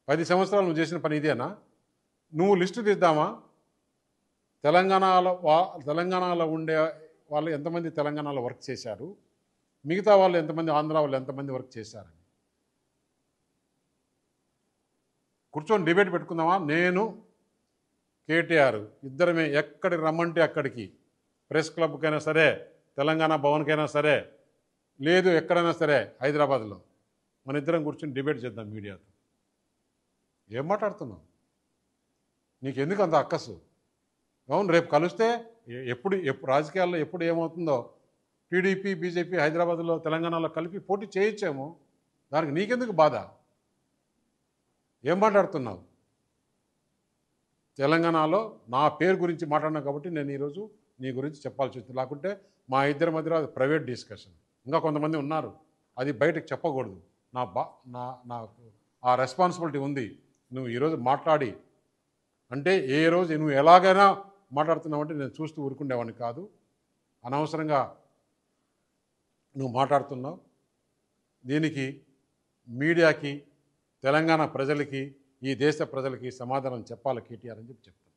10 సంవత్సరాలు నువ్వు చేసిన పని ఇదేనా? నువ్వు లిస్టు తీద్దామా? తెలంగాణలో ఉండే వాళ్ళు ఎంతమంది తెలంగాణలో వర్క్ చేశారు, మిగతా వాళ్ళు ఎంతమంది, ఆంధ్ర వాళ్ళు ఎంతమంది వర్క్ చేశారని కూర్చొని డిబేట్ పెట్టుకుందామా? నేను కేటీఆర్ ఇద్దరమే ఎక్కడికి రమ్మంటే అక్కడికి, ప్రెస్ క్లబ్కైనా సరే, తెలంగాణ భవన్కైనా సరే, లేదు ఎక్కడైనా సరే హైదరాబాద్లో, మన ఇద్దరం కూర్చొని డిబేట్ చేద్దాం మీడియాతో. ఏం మాట్లాడుతున్నావు? నీకెందుకు అంత అక్కసు? అవును, రేపు కలిస్తే ఎప్పుడు రాజకీయాల్లో ఎప్పుడు ఏమవుతుందో, టీడీపీ బీజేపీ హైదరాబాద్లో తెలంగాణలో కలిపి పోటీ చేయొచ్చేమో, దానికి నీకెందుకు బాధ? ఏం మాట్లాడుతున్నావు? తెలంగాణలో నా పేరు గురించి మాట్లాడినా కాబట్టి నేను ఈరోజు నీ గురించి చెప్పాల్సి వచ్చింది. లేకుంటే మా ఇద్దరి మధ్యలో అది ప్రైవేట్ డిస్కషన్. ఇంకా కొంతమంది ఉన్నారు, అది బయటకు చెప్పకూడదు. నాకు ఆ రెస్పాన్సిబిలిటీ ఉంది. నువ్వు ఈరోజు మాట్లాడి అంటే ఏ రోజు నువ్వు ఎలాగైనా మాట్లాడుతున్నావు అంటే నేను చూస్తూ ఊరుకుండేవాడిని కాదు. అనవసరంగా నువ్వు మాట్లాడుతున్నావు. దీనికి మీడియాకి, తెలంగాణ ప్రజలకి, ఈ దేశ ప్రజలకి సమాధానం చెప్పాలి కేటీఆర్ అని చెప్పి చెప్తాను.